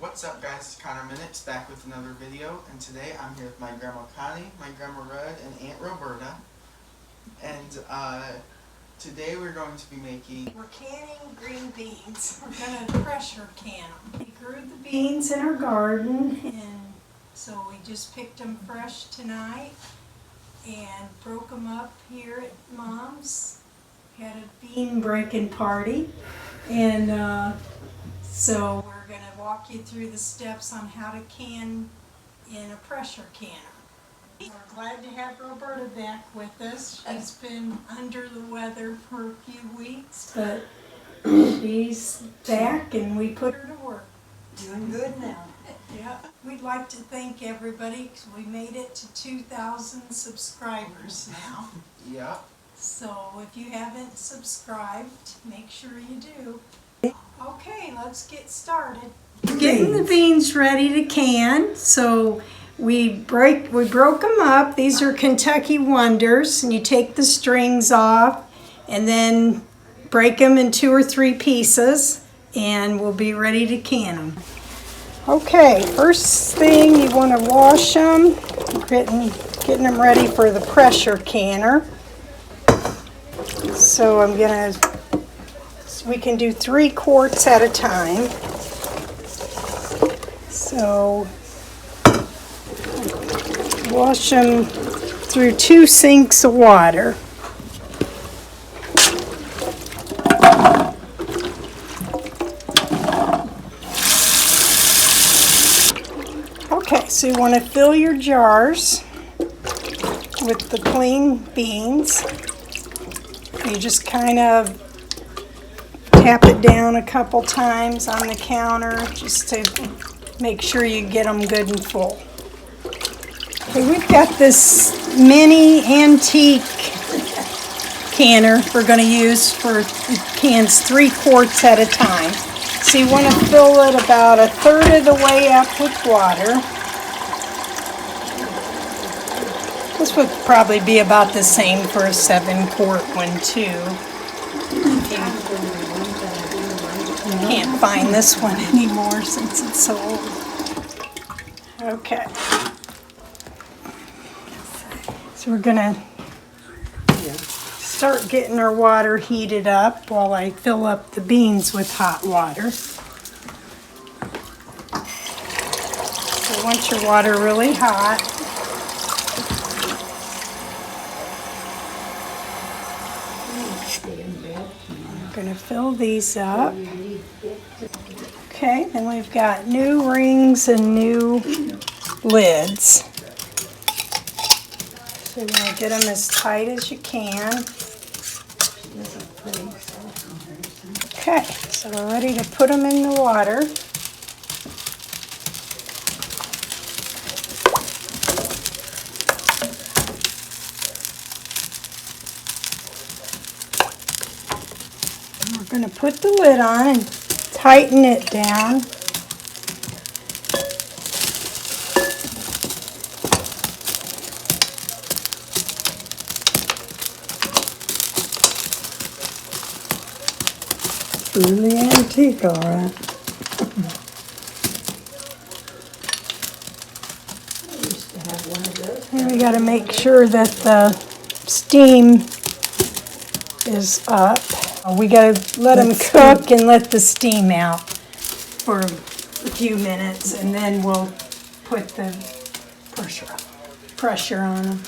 What's up guys, it's Connor Minix back with another video, and today I'm here with my Grandma Connie, my Grandma Rudd, and Aunt Roberta. And today we're going to be making... We're canning green beans. We're going to pressure can them. We grew the beans in our garden, and so we just picked them fresh tonight and broke them up here at Mom's. Had a bean breaking party, and so we're going to walk you through the steps on how to can in a pressure canner. We're glad to have Roberta back with us. She's been under the weather for a few weeks, but she's back and we put her to work. Doing good now. Yeah. We'd like to thank everybody because we made it to 2,000 subscribers now. Yeah. So if you haven't subscribed, make sure you do. Okay, let's get started. Getting the beans ready to can. So we broke them up. These are Kentucky Wonders, and you take the strings off and then break them in 2 or 3 pieces, and we'll be ready to can them. Okay, first thing, you want to wash them, getting them ready for the pressure canner. So we can do 3 quarts at a time. So wash them through 2 sinks of water. Okay, so you want to fill your jars with the clean beans. You just kind of tap it down a couple times on the counter just to make sure you get them good and full. Okay, we've got this mini antique canner we're going to use for cans 3 quarts at a time. So you want to fill it about 1/3 of the way up with water. This would probably be about the same for a 7-quart one too. You can't find this one anymore since it's so old. Okay. So we're gonna start getting our water heated up while I fill up the beans with hot water. So you want your water really hot. I'm going to fill these up. Okay, then we've got new rings and new lids. So you're going to get them as tight as you can. Okay, so we're ready to put them in the water. We're going to put the lid on and tighten it down. Really antique, all right. I used to have one of those. And we got to make sure that the steam is up. We got to let them cook and let the steam out for a few minutes, and then we'll put the pressure on them.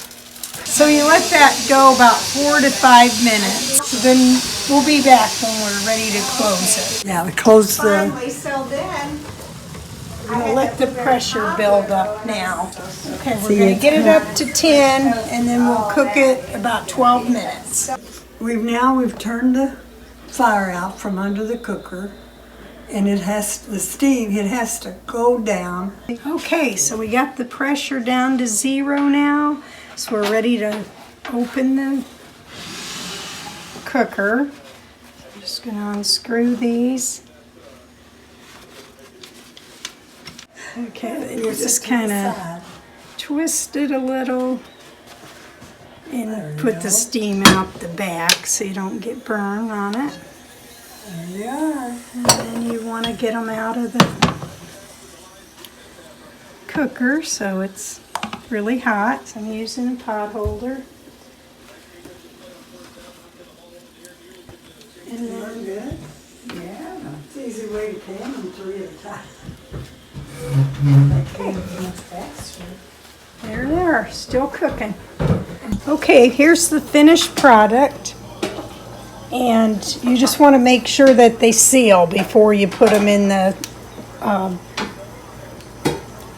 So you let that go about 4 to 5 minutes. So then we'll be back when we're ready to close it. Yeah, to close the... Finally, so then We're going to let the pressure build up now. Okay, we're going to get it up to 10, and then we'll cook it about 12 minutes. We've turned the fire out from under the cooker, and it has to go down. Okay, so we got the pressure down to 0 now, so we're ready to open the cooker. Just going to unscrew these. Okay, then you just kind of twist it a little and put the steam out the back so you don't get burned on it. There they are. And then you want to get them out of the cooker, so it's really hot. So I'm using a pot holder. And then Good. Yeah. It's an easy way to pan them 3 at a time. That came much faster. there they are, still cooking. Okay, here's the finished product. And you just want to make sure that they seal before you put them in the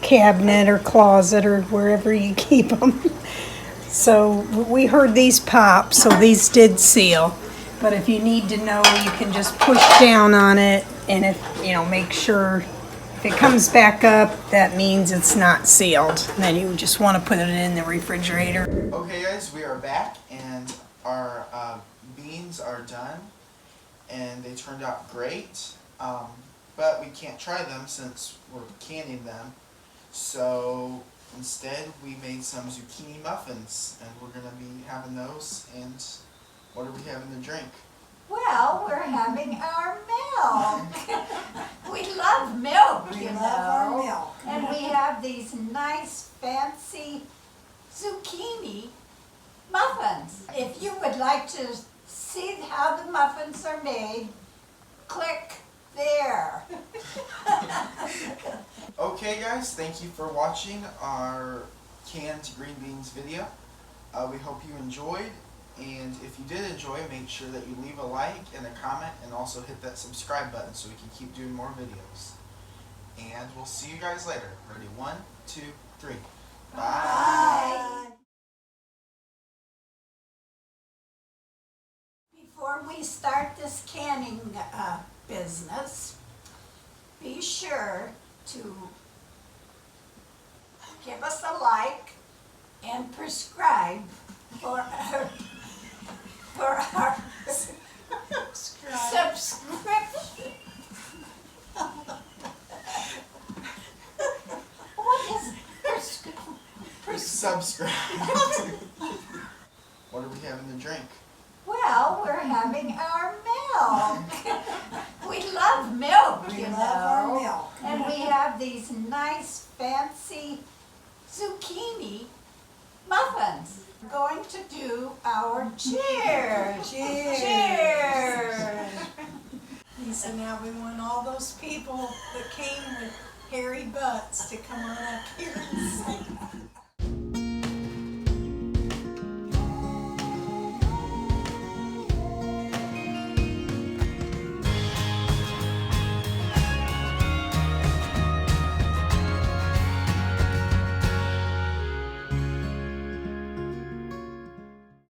cabinet or closet or wherever you keep them. So we heard these pop, so these did seal. But if you need to know, you can just push down on it, and if make sure if it comes back up, that means it's not sealed. And then you just want to put it in the refrigerator. Okay guys, we are back and our beans are done and they turned out great, but we can't try them since we're canning them. So instead we made some zucchini muffins and we're going to be having those. And what are we having to drink? Well, we're having our milk. We love milk, We you love know. our milk. And we have these nice, fancy zucchini muffins. If you would like to see how the muffins are made, click there. Okay guys, thank you for watching our canned green beans video. We hope you enjoyed, and if you did enjoy, make sure that you leave a like and a comment and also hit that subscribe button so we can keep doing more videos. And we'll see you guys later. Ready? 1, 2, 3. Bye. Bye. Before we start this canning business, be sure to give us a like and prescribe for our subscription. What is Subscribe. What are we having to drink? Well, we're having our milk. We love milk, We you love know. our milk. And we have these nice, fancy zucchini muffins. We're going to do our cheers. Cheers. Cheers. Lisa, now we want all those people that came with hairy butts to come on up here and sing.